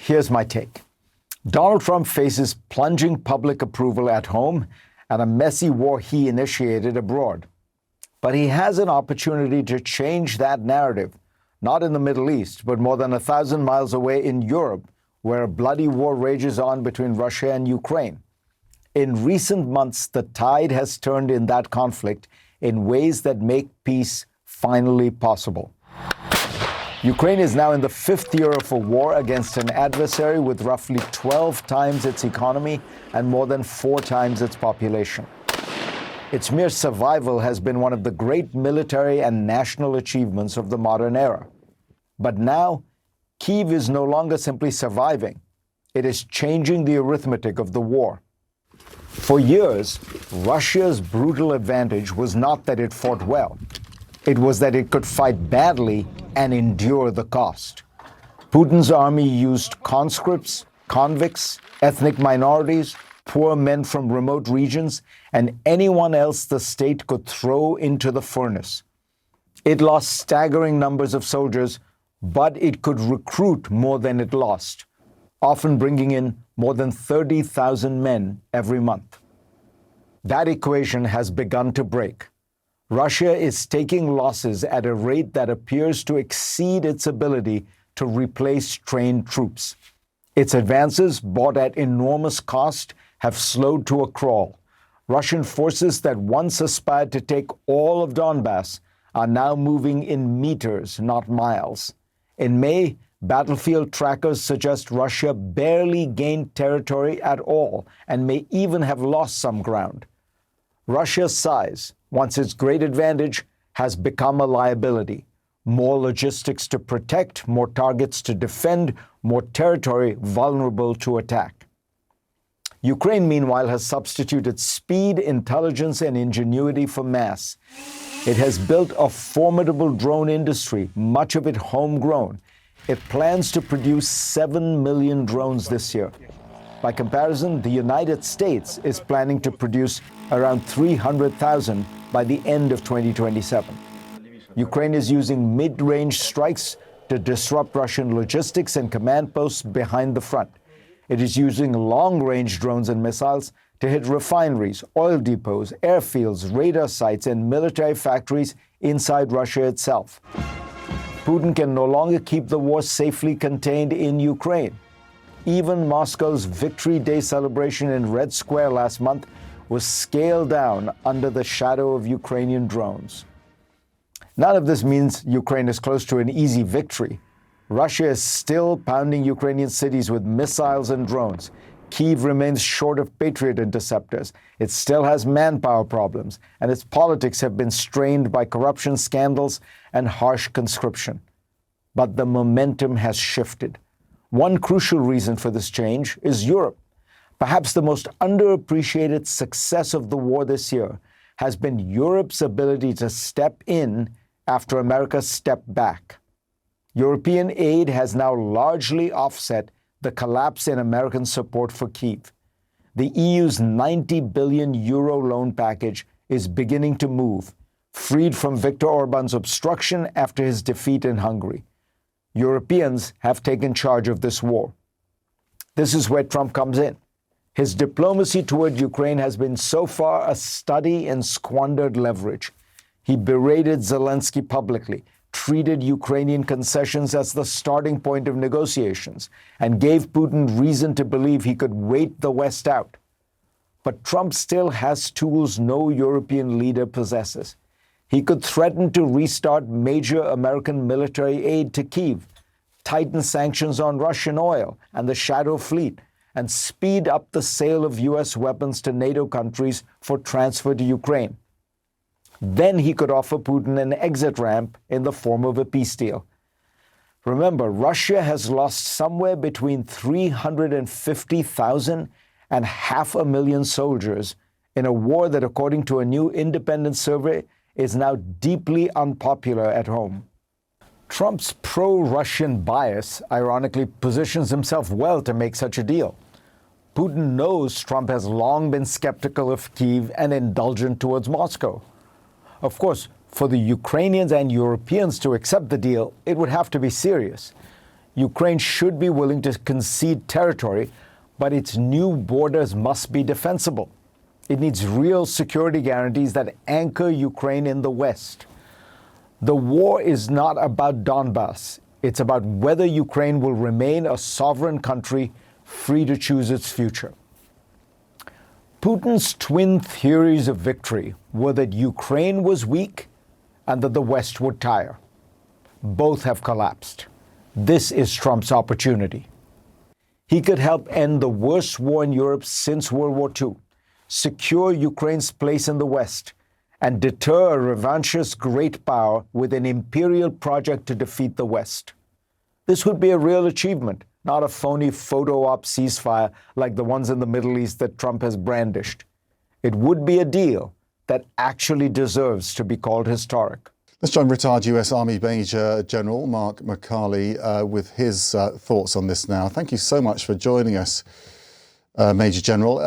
Here's my take. Donald Trump faces plunging public approval at home and a messy war he initiated abroad. But he has an opportunity to change that narrative, not in the Middle East, but more than 1,000 miles away in Europe, where a bloody war rages on between Russia and Ukraine. In recent months, the tide has turned in that conflict in ways that make peace finally possible. Ukraine is now in the fifth year of a war against an adversary with roughly 12 times its economy and more than 4 times its population. Its mere survival has been one of the great military and national achievements of the modern era. But now, Kyiv is no longer simply surviving. It is changing the arithmetic of the war. For years, Russia's brutal advantage was not that it fought well. It was that it could fight badly and endure the cost. Putin's army used conscripts, convicts, ethnic minorities, poor men from remote regions, and anyone else the state could throw into the furnace. It lost staggering numbers of soldiers, but it could recruit more than it lost, often bringing in more than 30,000 men every month. That equation has begun to break. Russia is taking losses at a rate that appears to exceed its ability to replace trained troops. Its advances, bought at enormous cost, have slowed to a crawl. Russian forces that once aspired to take all of Donbass are now moving in meters, not miles. In May, battlefield trackers suggest Russia barely gained territory at all and may even have lost some ground. Russia's size, once its great advantage, has become a liability. More logistics to protect, more targets to defend, more territory vulnerable to attack. Ukraine, meanwhile, has substituted speed, intelligence, and ingenuity for mass. It has built a formidable drone industry, much of it homegrown. It plans to produce 7 million drones this year. By comparison, the United States is planning to produce around 300,000 by the end of 2027. Ukraine is using mid-range strikes to disrupt Russian logistics and command posts behind the front. It is using long-range drones and missiles to hit refineries, oil depots, airfields, radar sites, and military factories inside Russia itself. Putin can no longer keep the war safely contained in Ukraine. Even Moscow's Victory Day celebration in Red Square last month was scaled down under the shadow of Ukrainian drones. None of this means Ukraine is close to an easy victory. Russia is still pounding Ukrainian cities with missiles and drones. Kyiv remains short of Patriot interceptors. It still has manpower problems, and its politics have been strained by corruption scandals and harsh conscription. But the momentum has shifted. One crucial reason for this change is Europe. Perhaps the most underappreciated success of the war this year has been Europe's ability to step in after America stepped back. European aid has now largely offset the collapse in American support for Kyiv. The EU's 90 billion euro loan package is beginning to move, freed from Viktor Orban's obstruction after his defeat in Hungary. Europeans have taken charge of this war. This is where Trump comes in. His diplomacy toward Ukraine has been so far a study in squandered leverage. He berated Zelensky publicly, treated Ukrainian concessions as the starting point of negotiations, and gave Putin reason to believe he could wait the West out. But Trump still has tools no European leader possesses. He could threaten to restart major American military aid to Kyiv, tighten sanctions on Russian oil and the Shadow Fleet, and speed up the sale of U.S. weapons to NATO countries for transfer to Ukraine. Then he could offer Putin an exit ramp in the form of a peace deal. Remember, Russia has lost somewhere between 350,000 and 500,000 soldiers in a war that, according to a new independent survey, is now deeply unpopular at home. Trump's pro-Russian bias, ironically, positions himself well to make such a deal. Putin knows Trump has long been skeptical of Kyiv and indulgent towards Moscow. Of course, for the Ukrainians and Europeans to accept the deal, it would have to be serious. Ukraine should be willing to concede territory, but its new borders must be defensible. It needs real security guarantees that anchor Ukraine in the West. The war is not about Donbass. It's about whether Ukraine will remain a sovereign country free to choose its future. Putin's twin theories of victory were that Ukraine was weak and that the West would tire. Both have collapsed. This is Trump's opportunity. He could help end the worst war in Europe since World War II, secure Ukraine's place in the West, and deter a revanchist great power with an imperial project to defeat the West. This would be a real achievement, not a phony photo op ceasefire like the ones in the Middle East that Trump has brandished. It would be a deal that actually deserves to be called historic. Let's join retired US Army Major General Mark McCarley with his thoughts on this now. Thank you so much for joining us, Major General.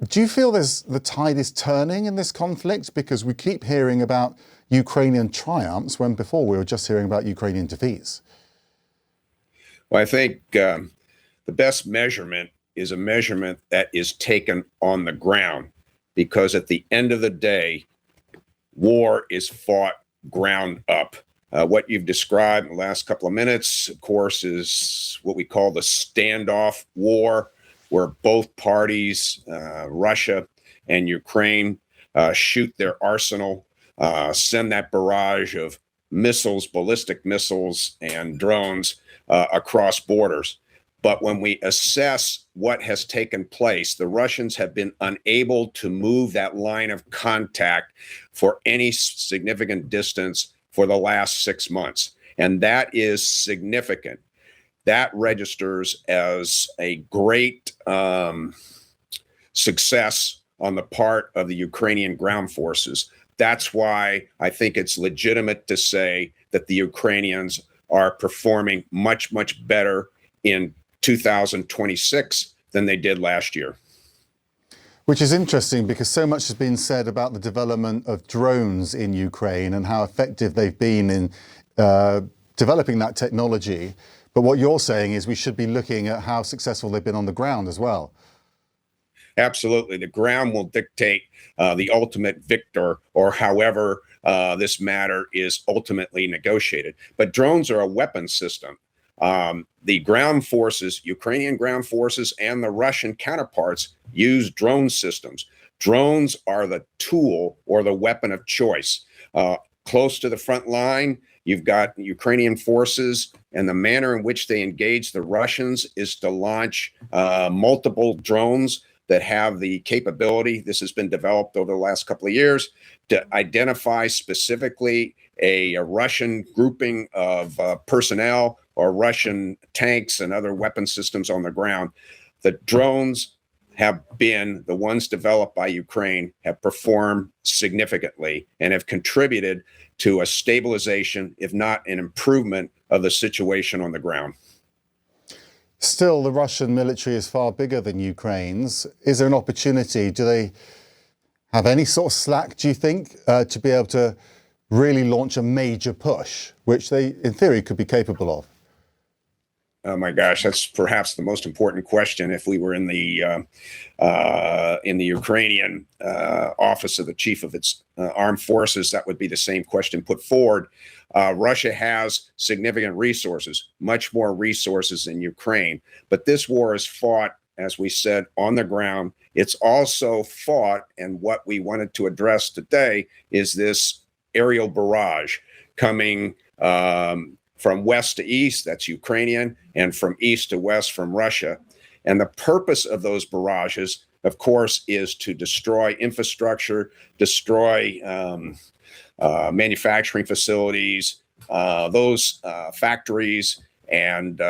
Do you feel the tide is turning in this conflict? Because we keep hearing about Ukrainian triumphs when before we were just hearing about Ukrainian defeats. Well, I think the best measurement is a measurement that is taken on the ground, because at the end of the day, war is fought ground up. What you've described in the last couple of minutes, of course, is what we call the standoff war, where both parties, Russia and Ukraine, shoot their arsenal, send that barrage of missiles, ballistic missiles, and drones across borders. But when we assess what has taken place, the Russians have been unable to move that line of contact for any significant distance for the last 6 months. And that is significant. That registers as a great success on the part of the Ukrainian ground forces. That's why I think it's legitimate to say that the Ukrainians are performing much, much better in 2026 than they did last year. Which is interesting because so much has been said about the development of drones in Ukraine and how effective they've been in developing that technology. But what you're saying is we should be looking at how successful they've been on the ground as well. Absolutely. The ground will dictate the ultimate victor, or however this matter is ultimately negotiated. But drones are a weapon system. The ground forces, Ukrainian ground forces and the Russian counterparts use drone systems. Drones are the tool or the weapon of choice. Close to the front line, you've got Ukrainian forces, and the manner in which they engage the Russians is to launch multiple drones that have the capability, this has been developed over the last couple of years, to identify specifically a Russian grouping of personnel or Russian tanks and other weapon systems on the ground. The drones have been, the ones developed by Ukraine, have performed significantly and have contributed to a stabilization, if not an improvement, of the situation on the ground. Still, the Russian military is far bigger than Ukraine's. Is there an opportunity? Do they have any sort of slack, do you think, to be able to really launch a major push, which they, in theory, could be capable of? Oh my gosh, that's perhaps the most important question. If we were in the Ukrainian office of the chief of its armed forces, that would be the same question put forward. Russia has significant resources, much more resources than Ukraine. But this war is fought, as we said, on the ground. It's also fought, and what we wanted to address today is this aerial barrage coming from west to east, that's Ukrainian, and from east to west from Russia. And the purpose of those barrages, of course, is to destroy infrastructure, destroy manufacturing facilities, those factories and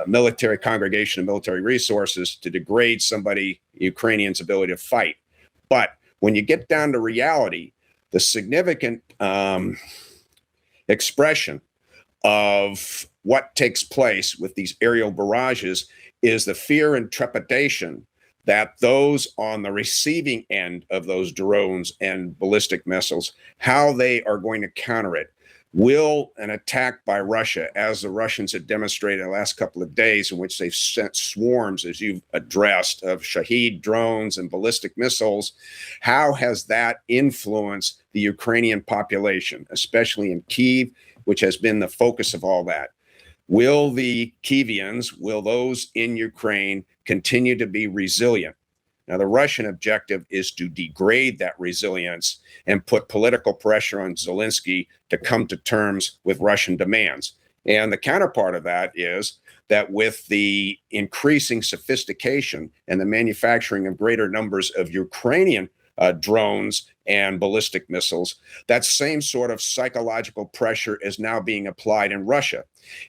military congregation and military resources, to degrade Ukrainians' ability to fight. But when you get down to reality, the significant expression of what takes place with these aerial barrages is the fear and trepidation that those on the receiving end of those drones and ballistic missiles, how they are going to counter it. Will an attack by Russia, as the Russians have demonstrated in the last couple of days, in which they've sent swarms, as you've addressed, of Shahed drones and ballistic missiles, how has that influenced the Ukrainian population, especially in Kyiv, which has been the focus of all that? Will the Kyivians, will those in Ukraine continue to be resilient? Now, the Russian objective is to degrade that resilience and put political pressure on Zelensky to come to terms with Russian demands. And the counterpart of that is that with the increasing sophistication and the manufacturing of greater numbers of Ukrainian drones and ballistic missiles, that same sort of psychological pressure is now being applied in Russia.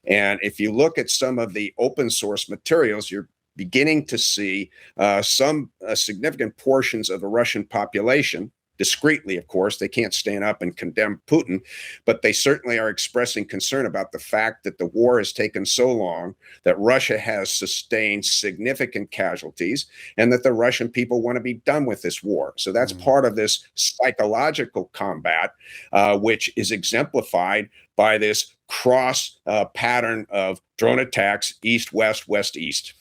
And if you look at some of the open source materials, you're beginning to see some significant portions of the Russian population, discreetly, of course, they can't stand up and condemn Putin, but they certainly are expressing concern about the fact that the war has taken so long, that Russia has sustained significant casualties, and that the Russian people want to be done with this war. So that's part of this psychological combat, which is exemplified by this cross pattern of drone attacks, east-west, west-east.